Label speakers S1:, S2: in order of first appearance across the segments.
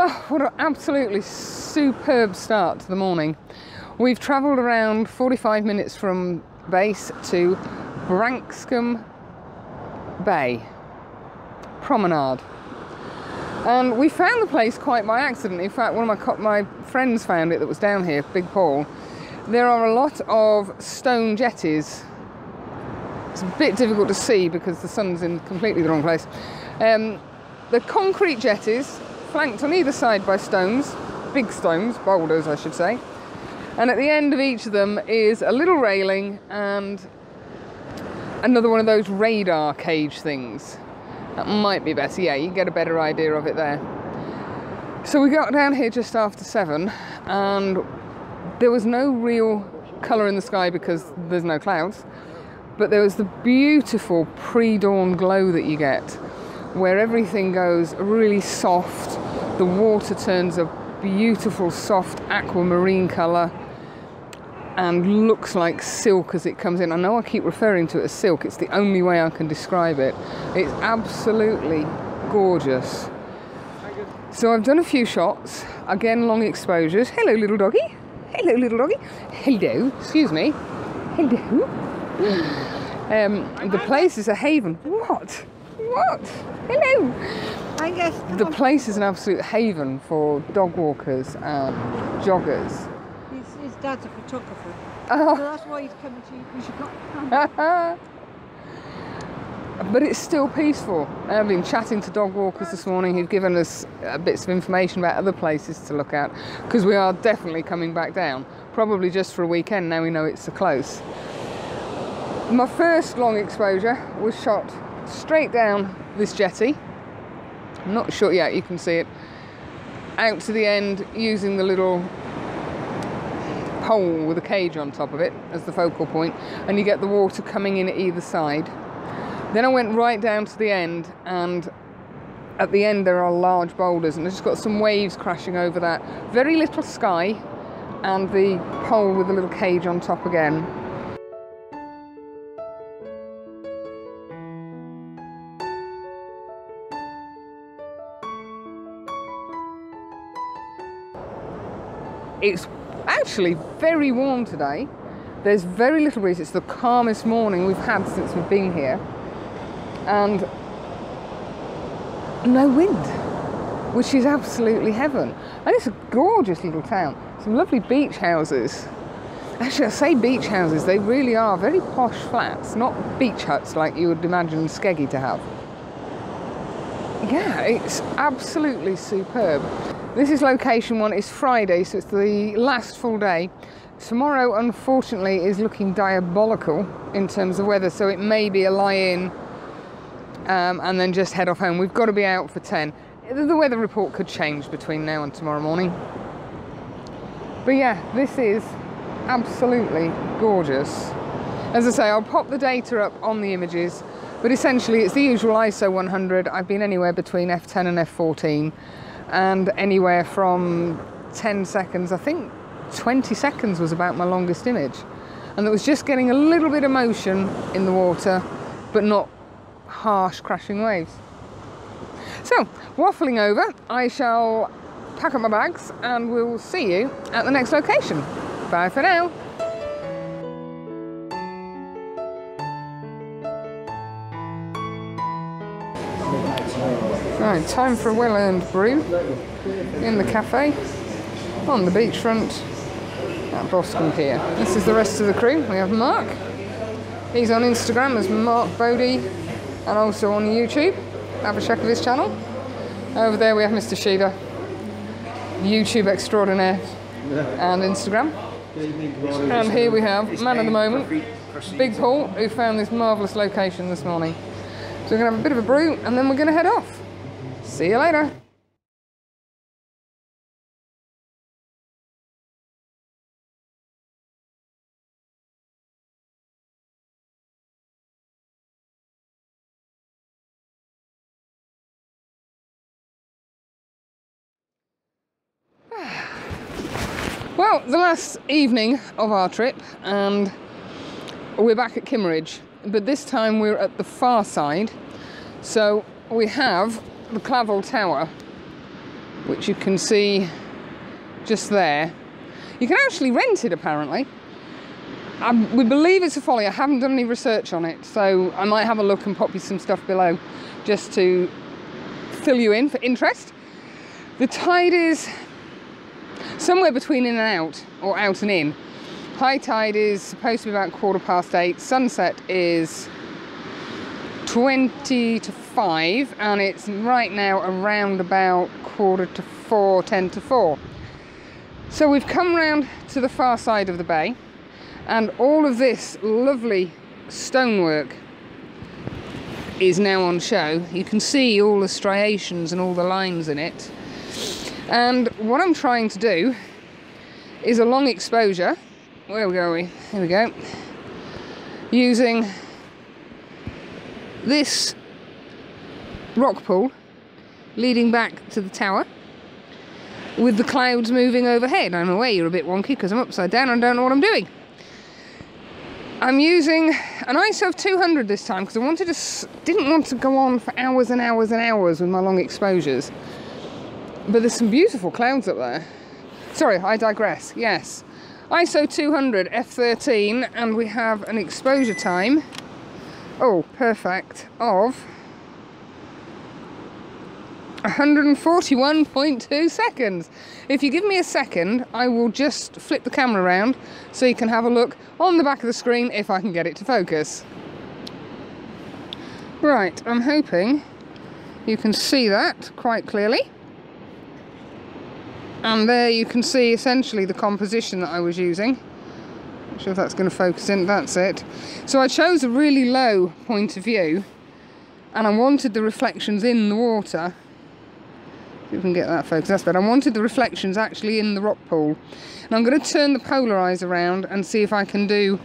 S1: Well, what an absolutely superb start to the morning. We've travelled around 45 minutes from base to Branksome Bay Promenade. And we found the place quite by accident. In fact, one of my friends found it that was down here, Big Paul. There are a lot of stone jetties. It's a bit difficult to see because the sun's in completely the wrong place. The concrete jetties, flanked on either side by stones, big stones, boulders I should say. And at the end of each of them is a little railing and another one of those radar cage things. That might be better, yeah, you can get a better idea of it there. So we got down here just after 7 and there was no real colour in the sky because there's no clouds. But there was the beautiful pre-dawn glow that you get, where everything goes really soft. The water turns a beautiful soft aquamarine colour and looks like silk as it comes in. I know I keep referring to it as silk, it's the only way I can describe it. It's absolutely gorgeous. So I've done a few shots, again long exposures. Hello little doggy, hello little doggy, hello, excuse me, hello. The place is a haven. What? What? Hello. I guess the place is an absolute haven for dog walkers and joggers.
S2: His dad's a photographer.
S1: Oh.
S2: So that's why he's coming to you. You should not come.
S1: But it's still peaceful. I've been chatting to dog walkers this morning who've given us bits of information about other places to look at, because we are definitely coming back down, probably just for a weekend now we know it's so close. My first long exposure was shot straight down this jetty. I'm not sure yet, you can see it. Out to the end using the little pole with a cage on top of it as the focal point, and you get the water coming in at either side. Then I went right down to the end, and at the end there are large boulders and I've just got some waves crashing over that. Very little sky and the pole with the little cage on top again. It's actually very warm today. There's very little breeze. It's the calmest morning we've had since we've been here. And no wind, which is absolutely heaven. And it's a gorgeous little town. Some lovely beach houses. Actually, I say beach houses, they really are very posh flats, not beach huts like you would imagine Skeggy to have. Yeah, it's absolutely superb. This is location 1, it's Friday, so it's the last full day. Tomorrow, unfortunately, is looking diabolical in terms of weather, so it may be a lie-in and then just head off home. We've got to be out for 10. The weather report could change between now and tomorrow morning. But yeah, this is absolutely gorgeous. As I say, I'll pop the data up on the images, but essentially it's the usual ISO 100. I've been anywhere between f10 and f14. And anywhere from 10 seconds, I think 20 seconds was about my longest image. And it was just getting a little bit of motion in the water, but not harsh crashing waves. So, waffling over, I shall pack up my bags and we'll see you at the next location. Bye for now. Right, time for a well-earned brew in the cafe on the beachfront at Boscombe Pier. This is the rest of the crew. We have Mark. He's on Instagram as Mark Bodie and also on YouTube. Have a check of his channel. Over there we have Mr. Sheila, YouTube extraordinaire and Instagram. And here we have, man of the moment, Big Paul, who found this marvellous location this morning. So we're going to have a bit of a brew and then we're going to head off. See you later. Well, the last evening of our trip and we're back at Kimmeridge, but this time we're at the far side. So we have the Clavel Tower which you can see just there. You can actually rent it apparently. We believe it's a folly. I haven't done any research on it, so I might have a look and pop you some stuff below just to fill you in for interest. The tide is somewhere between in and out, or out and in. High tide is supposed to be about 8:15. Sunset is 20 to 5, and it's right now around about 3:45, 10 to 4. So we've come round to the far side of the bay, and all of this lovely stonework is now on show. You can see all the striations and all the lines in it. And what I'm trying to do is a long exposure. Where are we? Here we go. Using this rock pool leading back to the tower with the clouds moving overhead. I'm aware you're a bit wonky because I'm upside down and don't know what I'm doing. I'm using an ISO of 200 this time because I didn't want to go on for hours and hours and hours with my long exposures. But there's some beautiful clouds up there. Sorry, I digress. Yes. ISO 200 f13, and we have an exposure time, oh, perfect, of 141.2 seconds. If you give me a second, I will just flip the camera around so you can have a look on the back of the screen if I can get it to focus. Right, I'm hoping you can see that quite clearly. And there you can see essentially the composition that I was using. Not sure if that's going to focus in, that's it. So I chose a really low point of view, and I wanted the reflections in the water. If you can get that focus, that's better. I wanted the reflections actually in the rock pool. And I'm going to turn the polariser around and see if I can do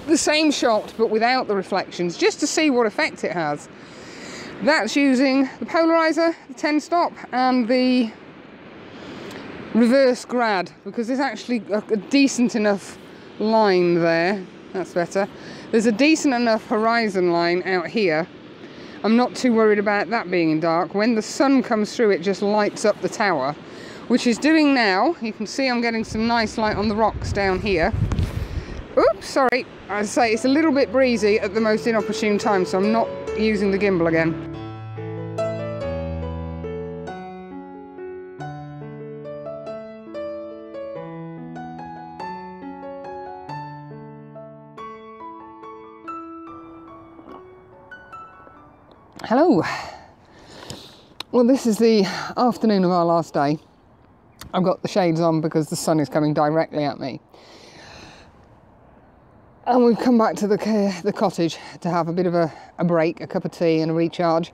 S1: the same shot but without the reflections, just to see what effect it has. That's using the polariser, the 10 stop, and the reverse Grad, because there's actually a decent enough line there. That's better. There's a decent enough horizon line out here. I'm not too worried about that being in dark. When the sun comes through, it just lights up the tower, which is doing now. You can see I'm getting some nice light on the rocks down here. Oops, sorry. I say it's a little bit breezy at the most inopportune time, so I'm not using the gimbal again. Hello. Well, this is the afternoon of our last day. I've got the shades on because the sun is coming directly at me. And we've come back to the cottage to have a bit of a break, a cup of tea and a recharge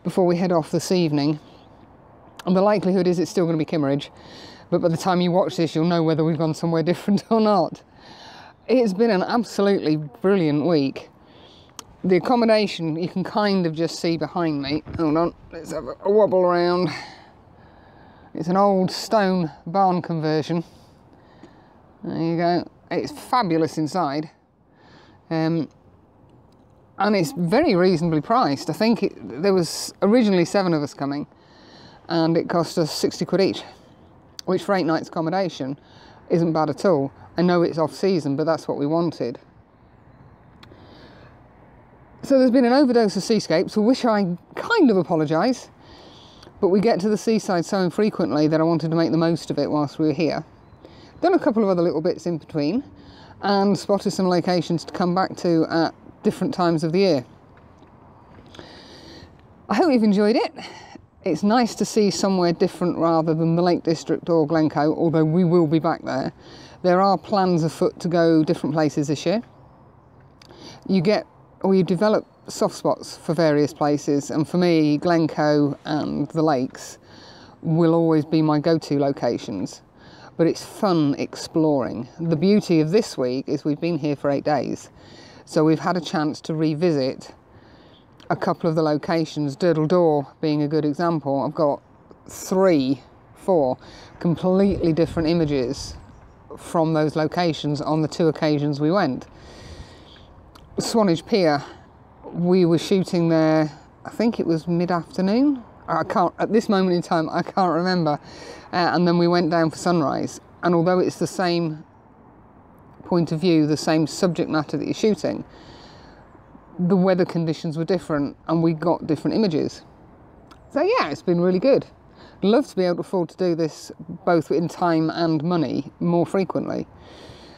S1: before we head off this evening. And the likelihood is it's still going to be Kimmeridge, but by the time you watch this, you'll know whether we've gone somewhere different or not. It's been an absolutely brilliant week. The accommodation, you can kind of just see behind me. Hold on, let's have a wobble around. It's an old stone barn conversion. There you go. It's fabulous inside. And it's very reasonably priced. I think there was originally 7 of us coming, and it cost us 60 quid each, which for 8 nights accommodation isn't bad at all. I know it's off season, but that's what we wanted. So there's been an overdose of Seascape, for which I kind of apologise, but we get to the seaside so infrequently that I wanted to make the most of it whilst we were here. Done a couple of other little bits in between, and spotted some locations to come back to at different times of the year. I hope you've enjoyed it. It's nice to see somewhere different rather than the Lake District or Glencoe, although we will be back there. There are plans afoot to go different places this year. You develop soft spots for various places, and for me, Glencoe and the lakes will always be my go-to locations. But it's fun exploring. The beauty of this week is we've been here for 8 days, so we've had a chance to revisit a couple of the locations, Durdle Door being a good example. I've got 4 completely different images from those locations on the 2 occasions we went. Swanage Pier, we were shooting there, I think it was mid-afternoon, I can't, at this moment in time, I can't remember. And then we went down for sunrise. And although it's the same point of view, the same subject matter that you're shooting, the weather conditions were different and we got different images. So yeah, it's been really good. I'd love to be able to afford to do this both in time and money more frequently.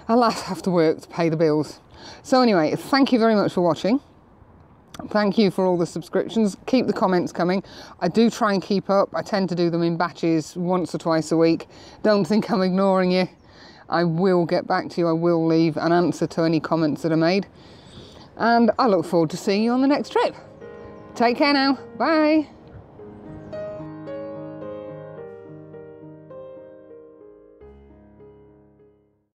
S1: Alas, have to work to pay the bills. So anyway, thank you very much for watching. Thank you for all the subscriptions. Keep the comments coming. I do try and keep up. I tend to do them in batches once or twice a week. Don't think I'm ignoring you. I will get back to you. I will leave an answer to any comments that are made. And I look forward to seeing you on the next trip. Take care now. Bye.